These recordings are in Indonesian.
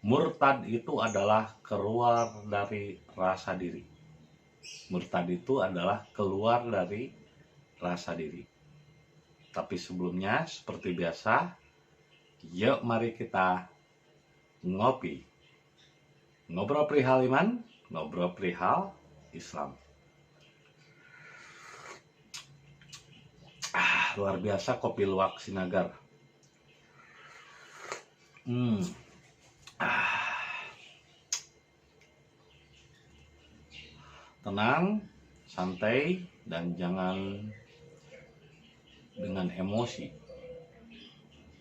Murtad itu adalah keluar dari rasa diri. Murtad itu adalah keluar dari rasa diri. Tapi sebelumnya, seperti biasa, yuk mari kita ngopi. Ngobrol perihal iman, ngobrol perihal Islam. Luar biasa kopi luwak Sinagar. Tenang, santai, dan jangan dengan emosi.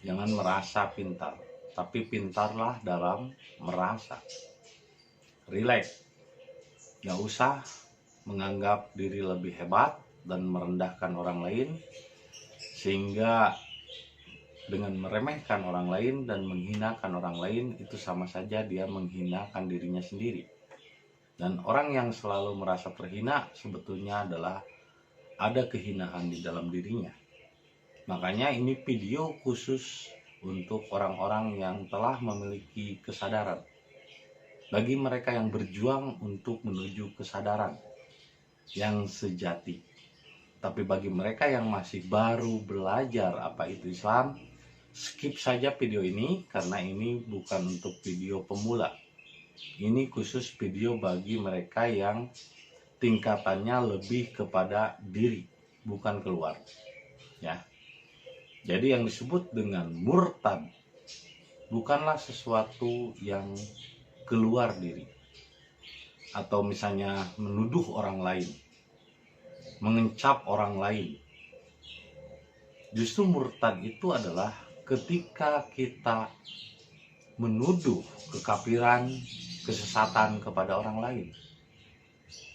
Jangan merasa pintar, tapi pintarlah dalam merasa. Relax, gak usah menganggap diri lebih hebat dan merendahkan orang lain, sehingga dengan meremehkan orang lain dan menghinakan orang lain itu sama saja dia menghinakan dirinya sendiri. Dan orang yang selalu merasa terhina sebetulnya adalah ada kehinaan di dalam dirinya. Makanya ini video khusus untuk orang-orang yang telah memiliki kesadaran. Bagi mereka yang berjuang untuk menuju kesadaran yang sejati. Tapi bagi mereka yang masih baru belajar apa itu Islam, skip saja video ini karena ini bukan untuk video pemula. Ini khusus video bagi mereka yang tingkatannya lebih kepada diri, bukan keluar. Ya. Jadi yang disebut dengan murtad bukanlah sesuatu yang keluar diri. Atau misalnya menuduh orang lain, mengencap orang lain. Justru murtad itu adalah ketika kita menuduh kekafiran, kesesatan kepada orang lain.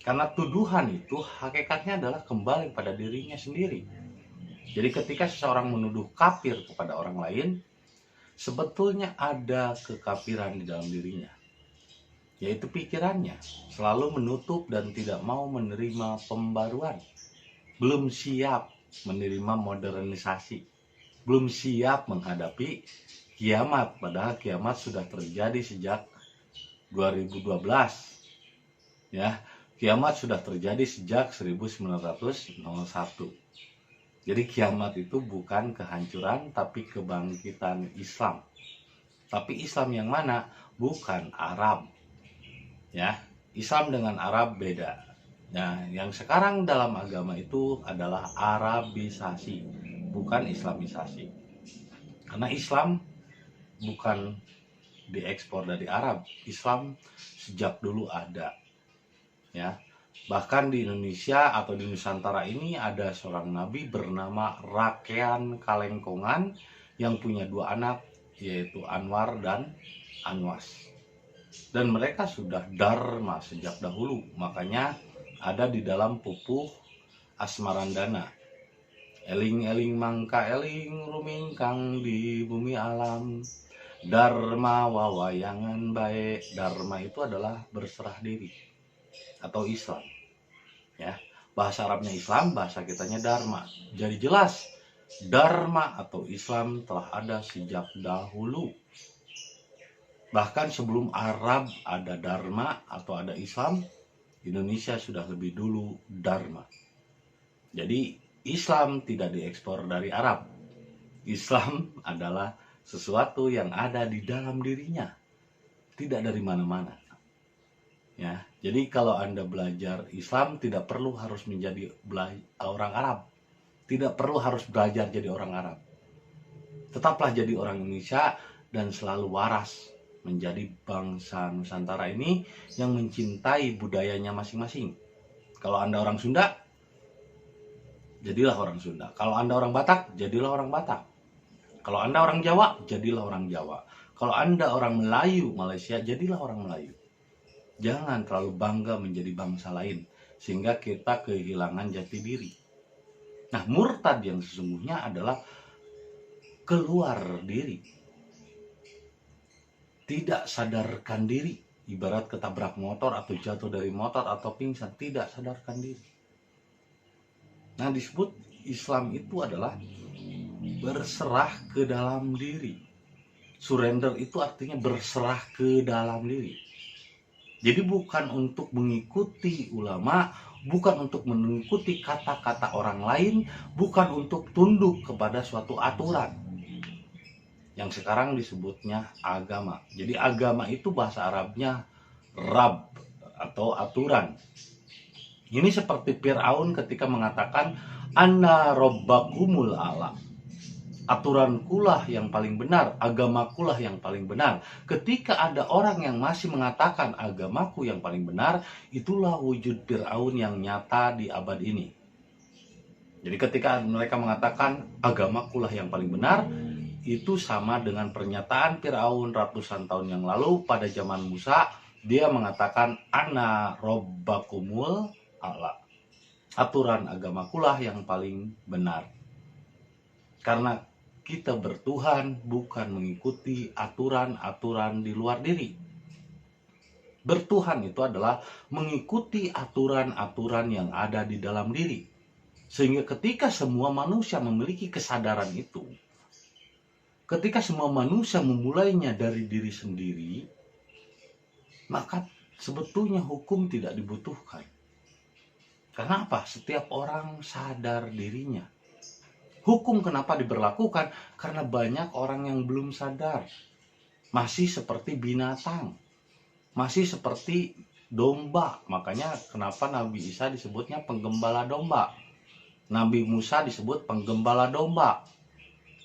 Karena tuduhan itu hakikatnya adalah kembali pada dirinya sendiri. Jadi ketika seseorang menuduh kafir kepada orang lain, sebetulnya ada kekafiran di dalam dirinya. Yaitu pikirannya selalu menutup dan tidak mau menerima pembaruan. Belum siap menerima modernisasi. Belum siap menghadapi kiamat. Padahal kiamat sudah terjadi sejak 2012. Ya, kiamat sudah terjadi sejak 1901. Jadi kiamat itu bukan kehancuran tapi kebangkitan Islam. Tapi Islam yang mana? Bukan Arab. Ya, Islam dengan Arab beda. Nah, yang sekarang dalam agama itu adalah Arabisasi, bukan Islamisasi. Karena Islam bukan diekspor dari Arab. Islam sejak dulu ada. Ya. Bahkan di Indonesia atau di Nusantara ini ada seorang nabi bernama Rakean Kalengkongan yang punya dua anak, yaitu Anwar dan Anwas. Dan mereka sudah dharma sejak dahulu. Makanya ada di dalam pupuh Asmarandana. Eling-eling mangka eling rumingkang di bumi alam. Dharma wawayangan baik. Dharma itu adalah berserah diri atau Islam. Ya, bahasa Arabnya Islam, bahasa kitanya Dharma. Jadi jelas Dharma atau Islam telah ada sejak dahulu. Bahkan sebelum Arab ada Dharma atau ada Islam, Indonesia sudah lebih dulu Dharma. Jadi Islam tidak diekspor dari Arab. Islam adalah sesuatu yang ada di dalam dirinya, tidak dari mana-mana. Ya, jadi kalau Anda belajar Islam tidak perlu harus menjadi orang Arab. Tidak perlu harus belajar jadi orang Arab. Tetaplah jadi orang Indonesia dan selalu waras menjadi bangsa Nusantara ini yang mencintai budayanya masing-masing. Kalau Anda orang Sunda, jadilah orang Sunda. Kalau Anda orang Batak, jadilah orang Batak. Kalau Anda orang Jawa, jadilah orang Jawa. Kalau Anda orang Melayu, Malaysia, jadilah orang Melayu. Jangan terlalu bangga menjadi bangsa lain sehingga kita kehilangan jati diri. Nah, murtad yang sesungguhnya adalah keluar diri. Tidak sadarkan diri, ibarat ketabrak motor atau jatuh dari motor atau pingsan, tidak sadarkan diri. Nah, disebut Islam itu adalah berserah ke dalam diri. Surrender itu artinya berserah ke dalam diri. Jadi bukan untuk mengikuti ulama, bukan untuk mengikuti kata-kata orang lain, bukan untuk tunduk kepada suatu aturan. Yang sekarang disebutnya agama. Jadi agama itu bahasa Arabnya Rab atau aturan. Ini seperti Fir'aun ketika mengatakan Anna Rabbakumul A'la. Aturankulah yang paling benar, agamakulah yang paling benar. Ketika ada orang yang masih mengatakan agamaku yang paling benar, itulah wujud Fir'aun yang nyata di abad ini. Jadi ketika mereka mengatakan agamakulah yang paling benar, itu sama dengan pernyataan Fir'aun ratusan tahun yang lalu pada zaman Musa. Dia mengatakan Ana Rabbakumul A'la. Aturan agamakulah yang paling benar. Karena kita bertuhan bukan mengikuti aturan-aturan di luar diri. Bertuhan itu adalah mengikuti aturan-aturan yang ada di dalam diri. Sehingga ketika semua manusia memiliki kesadaran itu, ketika semua manusia memulainya dari diri sendiri, maka sebetulnya hukum tidak dibutuhkan. Karena apa? Setiap orang sadar dirinya. Hukum kenapa diberlakukan? Karena banyak orang yang belum sadar. Masih seperti binatang. Masih seperti domba. Makanya kenapa Nabi Isa disebutnya penggembala domba. Nabi Musa disebut penggembala domba.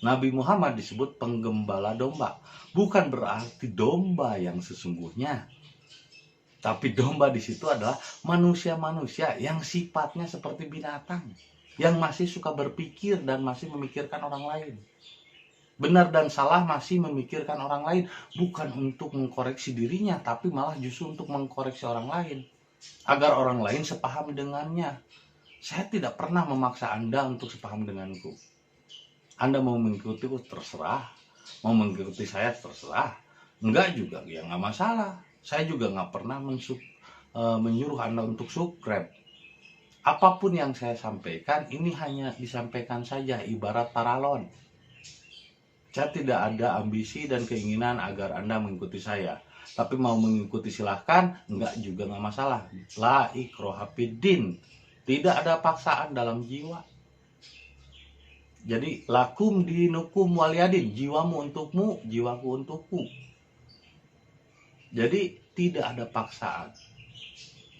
Nabi Muhammad disebut penggembala domba. Bukan berarti domba yang sesungguhnya. Tapi domba di situ adalah manusia-manusia yang sifatnya seperti binatang. Yang masih suka berpikir dan masih memikirkan orang lain. Benar dan salah masih memikirkan orang lain. Bukan untuk mengkoreksi dirinya, tapi malah justru untuk mengkoreksi orang lain. Agar orang lain sepaham dengannya. Saya tidak pernah memaksa Anda untuk sepaham denganku. Anda mau mengikutiku terserah. Mau mengikuti saya terserah. Enggak juga, ya nggak masalah. Saya juga nggak pernah menyuruh Anda untuk subscribe. Apapun yang saya sampaikan, ini hanya disampaikan saja, ibarat paralon. Saya tidak ada ambisi dan keinginan agar Anda mengikuti saya. Tapi mau mengikuti silahkan, enggak juga nggak masalah. La ikroha fiddin. Tidak ada paksaan dalam jiwa. Jadi, lakum dinukum waliyadin. Jiwamu untukmu, jiwaku untukku. Jadi, tidak ada paksaan.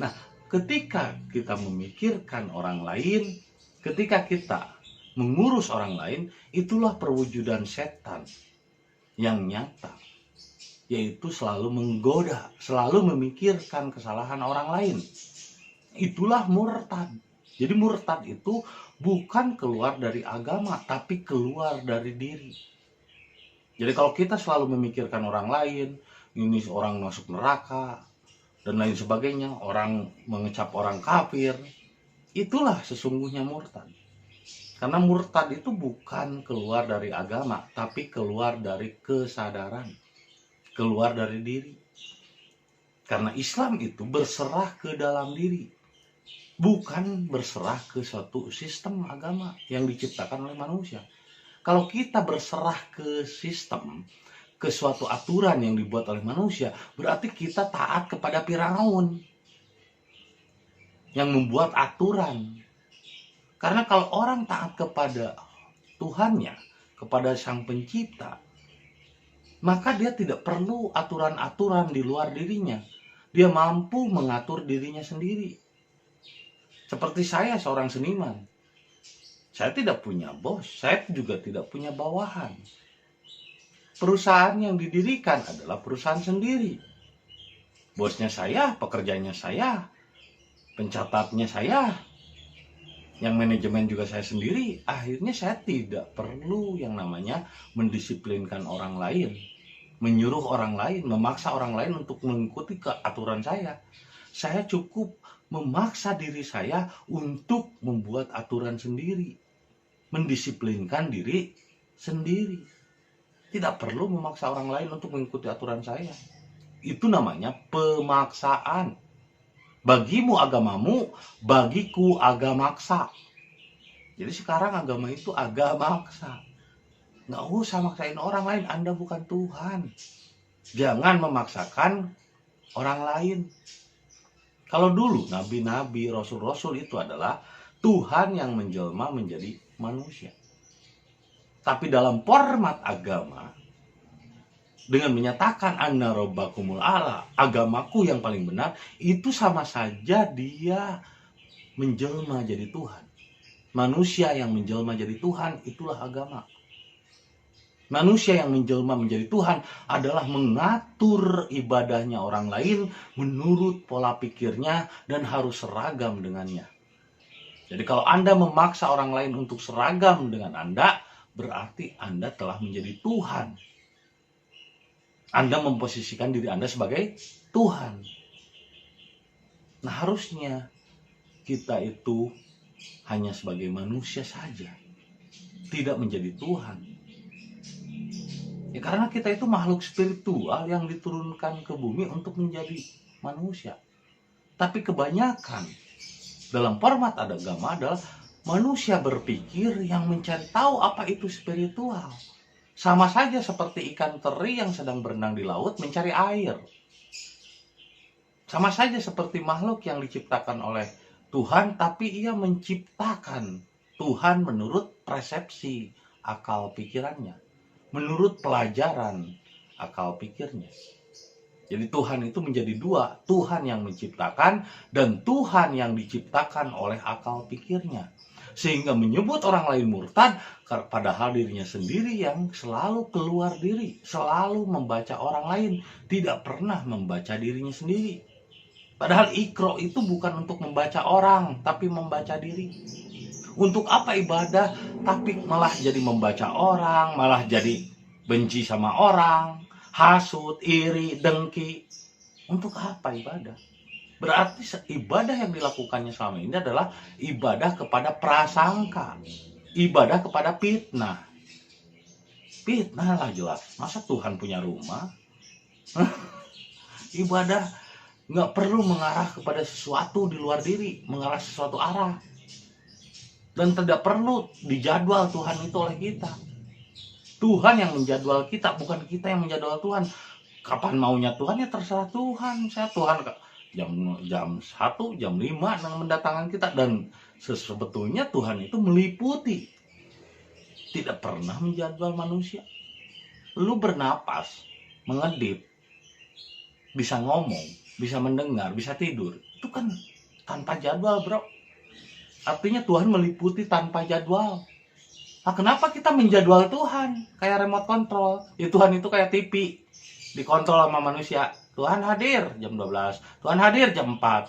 Nah, ketika kita memikirkan orang lain, ketika kita mengurus orang lain, itulah perwujudan setan yang nyata, yaitu selalu menggoda, selalu memikirkan kesalahan orang lain. Itulah murtad. Jadi murtad itu bukan keluar dari agama, tapi keluar dari diri. Jadi kalau kita selalu memikirkan orang lain, ini orang masuk neraka, dan lain sebagainya, orang mengecap orang kafir, itulah sesungguhnya murtad. Karena murtad itu bukan keluar dari agama, tapi keluar dari kesadaran, keluar dari diri. Karena Islam itu berserah ke dalam diri, bukan berserah ke suatu sistem agama yang diciptakan oleh manusia. Kalau kita berserah ke sistem, ke suatu aturan yang dibuat oleh manusia, berarti kita taat kepada Firaun yang membuat aturan. Karena kalau orang taat kepada Tuhannya, kepada Sang Pencipta, maka dia tidak perlu aturan-aturan di luar dirinya. Dia mampu mengatur dirinya sendiri. Seperti saya, seorang seniman. Saya tidak punya bos, saya juga tidak punya bawahan. Perusahaan yang didirikan adalah perusahaan sendiri. Bosnya saya, pekerjanya saya, pencatatnya saya, yang manajemen juga saya sendiri. Akhirnya saya tidak perlu yang namanya mendisiplinkan orang lain, menyuruh orang lain, memaksa orang lain untuk mengikuti aturan saya. Saya cukup memaksa diri saya untuk membuat aturan sendiri, mendisiplinkan diri sendiri. Tidak perlu memaksa orang lain untuk mengikuti aturan saya. Itu namanya pemaksaan. Bagimu agamamu, bagiku agamaksa. Jadi sekarang agama itu agamaksa. Nggak usah maksain orang lain, Anda bukan Tuhan. Jangan memaksakan orang lain. Kalau dulu nabi-nabi, rasul-rasul itu adalah Tuhan yang menjelma menjadi manusia. Tapi dalam format agama, dengan menyatakan anna robbakumul a'la, agamaku yang paling benar, itu sama saja dia menjelma jadi Tuhan. Manusia yang menjelma jadi Tuhan, itulah agama. Manusia yang menjelma menjadi Tuhan adalah mengatur ibadahnya orang lain menurut pola pikirnya dan harus seragam dengannya. Jadi kalau Anda memaksa orang lain untuk seragam dengan Anda, berarti Anda telah menjadi Tuhan. Anda memposisikan diri Anda sebagai Tuhan. Nah, harusnya kita itu hanya sebagai manusia saja, tidak menjadi Tuhan. Ya, karena kita itu makhluk spiritual yang diturunkan ke bumi untuk menjadi manusia. Tapi kebanyakan dalam format agama adalah manusia berpikir yang mencari tahu apa itu spiritual. Sama saja seperti ikan teri yang sedang berenang di laut mencari air. Sama saja seperti makhluk yang diciptakan oleh Tuhan, tapi ia menciptakan Tuhan menurut persepsi akal pikirannya, menurut pelajaran akal pikirnya. Jadi Tuhan itu menjadi dua, Tuhan yang menciptakan dan Tuhan yang diciptakan oleh akal pikirnya. Sehingga menyebut orang lain murtad, padahal dirinya sendiri yang selalu keluar diri, selalu membaca orang lain, tidak pernah membaca dirinya sendiri. Padahal Iqra itu bukan untuk membaca orang, tapi membaca diri. Untuk apa ibadah, tapi malah jadi membaca orang, malah jadi benci sama orang, hasut, iri, dengki. Untuk apa ibadah? Berarti ibadah yang dilakukannya selama ini adalah ibadah kepada prasangka, ibadah kepada fitnah. Fitnah lah jelas. Masa Tuhan punya rumah? Ibadah nggak perlu mengarah kepada sesuatu di luar diri, mengarah sesuatu arah. Dan tidak perlu dijadwal Tuhan itu oleh kita. Tuhan yang menjadwal kita, bukan kita yang menjadwal Tuhan. Kapan maunya Tuhan ya terserah Tuhan. Saya Tuhan jam 1, jam 5 mendatangkan kita, dan sebetulnya Tuhan itu meliputi, tidak pernah menjadwal manusia. Lu bernapas, mengedip, bisa ngomong, bisa mendengar, bisa tidur, itu kan tanpa jadwal, bro. Artinya Tuhan meliputi tanpa jadwal. Nah, kenapa kita menjadwal Tuhan kayak remote control? Ya, Tuhan itu kayak TV, dikontrol sama manusia. Tuhan hadir jam 12, Tuhan hadir jam 4.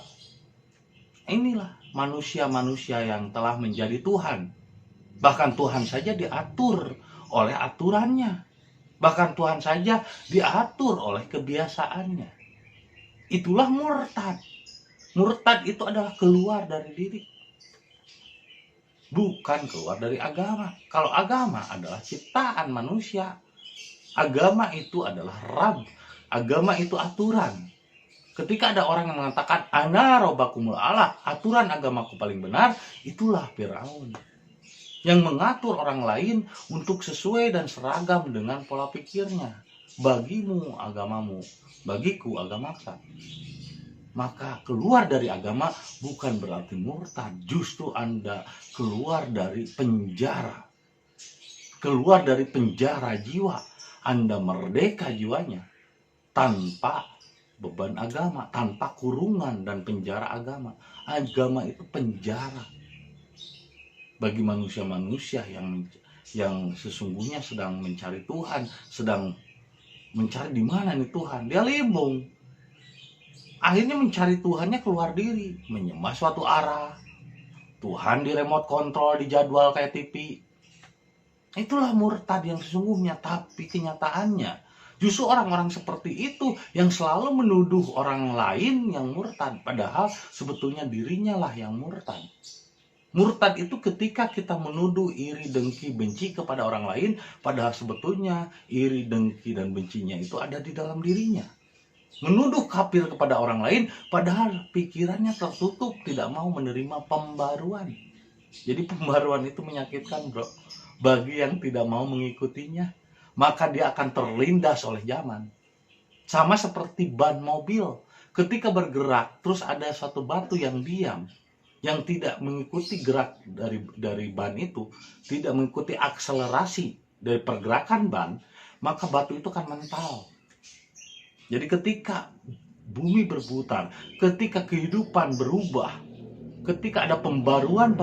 Inilah manusia-manusia yang telah menjadi Tuhan. Bahkan Tuhan saja diatur oleh aturannya. Bahkan Tuhan saja diatur oleh kebiasaannya. Itulah murtad. Murtad itu adalah keluar dari diri, bukan keluar dari agama. Kalau agama adalah ciptaan manusia, agama itu adalah Rabb, agama itu aturan. Ketika ada orang yang mengatakan ana robbakumul a'la, aturan agamaku paling benar, itulah Firaun yang mengatur orang lain untuk sesuai dan seragam dengan pola pikirnya. Bagimu agamamu, bagiku agamaku. Maka keluar dari agama bukan berarti murtad, justru Anda keluar dari penjara. Keluar dari penjara jiwa, Anda merdeka jiwanya tanpa beban agama, tanpa kurungan dan penjara agama. Agama itu penjara bagi manusia-manusia yang sesungguhnya sedang mencari Tuhan, sedang mencari di mana nih Tuhan. Dia limbung. Akhirnya mencari Tuhannya keluar diri, menyembah suatu arah. Tuhan di remote control, di jadwal kayak TV. Itulah murtad yang sesungguhnya. Tapi kenyataannya justru orang-orang seperti itu yang selalu menuduh orang lain yang murtad, padahal sebetulnya dirinya lah yang murtad. Murtad itu ketika kita menuduh iri, dengki, benci kepada orang lain, padahal sebetulnya iri, dengki, dan bencinya itu ada di dalam dirinya. Menuduh kafir kepada orang lain, padahal pikirannya tertutup, tidak mau menerima pembaruan. Jadi pembaruan itu menyakitkan, bro. bagi yang tidak mau mengikutinya. Maka dia akan terlindas oleh zaman. Sama seperti ban mobil. Ketika bergerak, terus ada suatu batu yang diam, yang tidak mengikuti gerak dari ban itu, tidak mengikuti akselerasi dari pergerakan ban, maka batu itu akan mental. Jadi ketika bumi berputar, ketika kehidupan berubah, ketika ada pembaruan,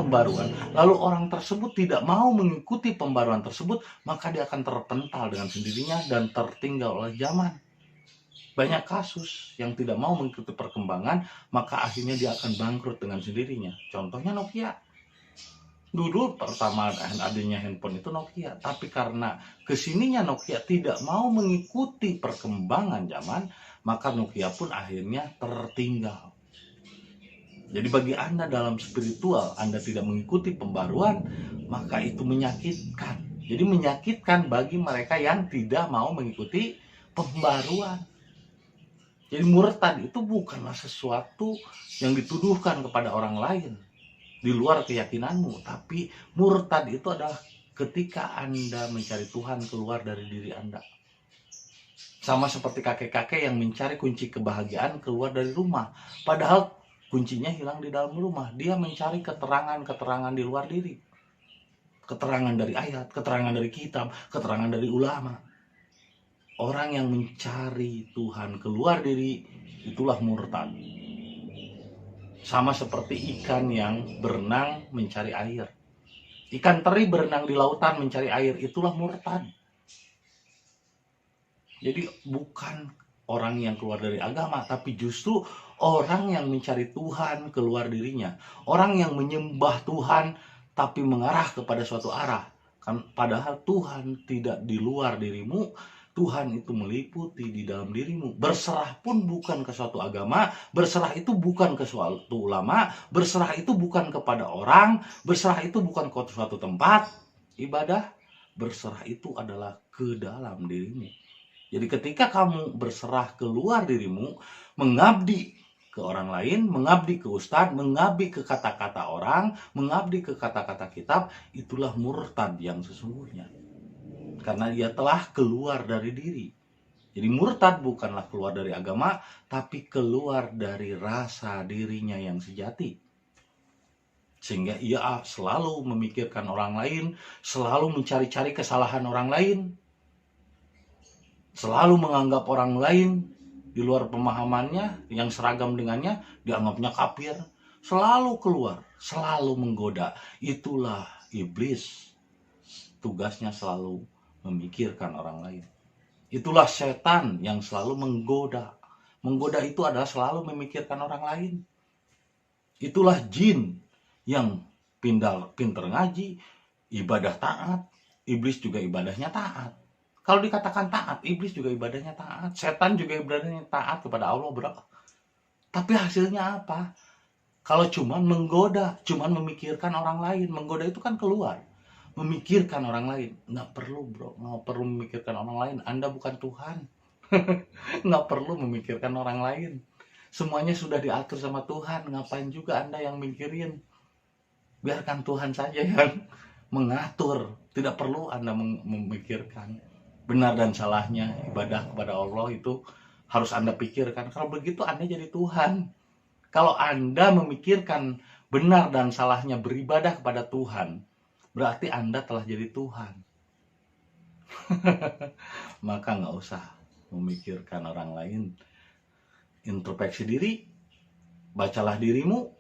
lalu orang tersebut tidak mau mengikuti pembaruan tersebut, maka dia akan terpental dengan sendirinya dan tertinggal oleh zaman. Banyak kasus yang tidak mau mengikuti perkembangan, maka akhirnya dia akan bangkrut dengan sendirinya. Contohnya Nokia. Dulu pertama adanya handphone itu Nokia, tapi karena kesininya Nokia tidak mau mengikuti perkembangan zaman, maka Nokia pun akhirnya tertinggal. Jadi bagi Anda dalam spiritual, Anda tidak mengikuti pembaruan, maka itu menyakitkan. Jadi menyakitkan bagi mereka yang tidak mau mengikuti pembaruan. Jadi murtad itu bukanlah sesuatu yang dituduhkan kepada orang lain di luar keyakinanmu, tapi murtad itu adalah ketika Anda mencari Tuhan keluar dari diri Anda. Sama seperti kakek-kakek yang mencari kunci kebahagiaan keluar dari rumah, padahal kuncinya hilang di dalam rumah. Dia mencari keterangan-keterangan di luar diri, keterangan dari ayat, keterangan dari kitab, keterangan dari ulama. Orang yang mencari Tuhan keluar diri, itulah murtad. Sama seperti ikan yang berenang mencari air. Ikan teri berenang di lautan mencari air, itulah murtad. Jadi bukan orang yang keluar dari agama, tapi justru orang yang mencari Tuhan keluar dirinya. Orang yang menyembah Tuhan tapi mengarah kepada suatu arah. Padahal Tuhan tidak di luar dirimu, Tuhan itu meliputi di dalam dirimu. Berserah pun bukan ke suatu agama, berserah itu bukan ke suatu ulama, berserah itu bukan kepada orang, berserah itu bukan ke suatu tempat ibadah, berserah itu adalah ke dalam dirimu. Jadi ketika kamu berserah keluar dirimu, mengabdi ke orang lain, mengabdi ke ustadz, mengabdi ke kata-kata orang, mengabdi ke kata-kata kitab, itulah murtad yang sesungguhnya. Karena dia telah keluar dari diri. Jadi murtad bukanlah keluar dari agama, tapi keluar dari rasa dirinya yang sejati. Sehingga ia selalu memikirkan orang lain, selalu mencari-cari kesalahan orang lain, selalu menganggap orang lain di luar pemahamannya yang seragam dengannya, dianggapnya kafir, selalu keluar, selalu menggoda. Itulah iblis. Tugasnya selalu memikirkan orang lain. Itulah setan yang selalu menggoda. Menggoda itu adalah selalu memikirkan orang lain. Itulah jin yang pinter ngaji, ibadah taat, iblis juga ibadahnya taat. Kalau dikatakan taat, iblis juga ibadahnya taat, setan juga ibadahnya taat kepada Allah, bro. Tapi hasilnya apa? Kalau cuman menggoda, cuman memikirkan orang lain, menggoda itu kan keluar. Memikirkan orang lain, nggak perlu bro, nggak perlu memikirkan orang lain. Anda bukan Tuhan. Nggak perlu memikirkan orang lain, semuanya sudah diatur sama Tuhan. Ngapain juga Anda yang mikirin? Biarkan Tuhan saja yang mengatur. Tidak perlu Anda memikirkan benar dan salahnya ibadah kepada Allah. Itu harus Anda pikirkan. Kalau begitu Anda jadi Tuhan. Kalau Anda memikirkan benar dan salahnya beribadah kepada Tuhan, berarti Anda telah jadi Tuhan. Maka nggak usah memikirkan orang lain. Introspeksi diri, bacalah dirimu,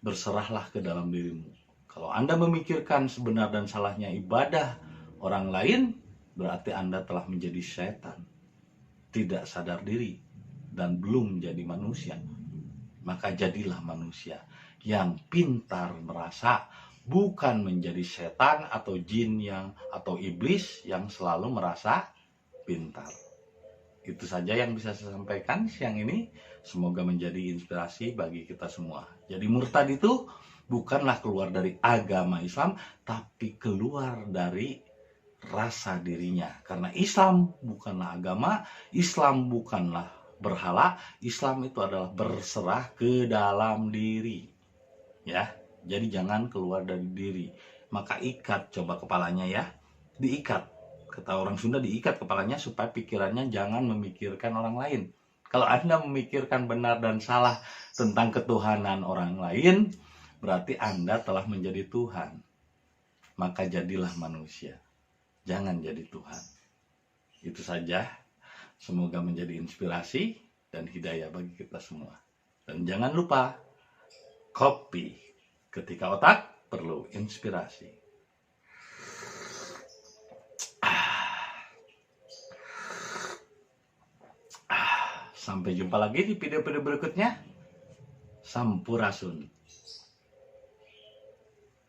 berserahlah ke dalam dirimu. Kalau Anda memikirkan sebenar dan salahnya ibadah orang lain, berarti Anda telah menjadi setan, tidak sadar diri, dan belum menjadi manusia. Maka jadilah manusia yang pintar merasa, bukan menjadi setan atau jin atau iblis yang selalu merasa pintar. Itu saja yang bisa saya sampaikan siang ini. Semoga menjadi inspirasi bagi kita semua. Jadi murtad itu bukanlah keluar dari agama Islam, tapi keluar dari rasa dirinya. Karena Islam bukanlah agama, Islam bukanlah berhala, Islam itu adalah berserah ke dalam diri. Ya. Jadi jangan keluar dari diri. maka ikat coba kepalanya ya. Diikat. Kata orang Sunda, diikat kepalanya supaya pikirannya jangan memikirkan orang lain. Kalau Anda memikirkan benar dan salah tentang ketuhanan orang lain, berarti Anda telah menjadi Tuhan. Maka jadilah manusia. Jangan jadi Tuhan. Itu saja. Semoga menjadi inspirasi dan hidayah bagi kita semua. Dan jangan lupa, kopi ketika otak perlu inspirasi. Sampai jumpa lagi di video-video berikutnya. Sampurasun.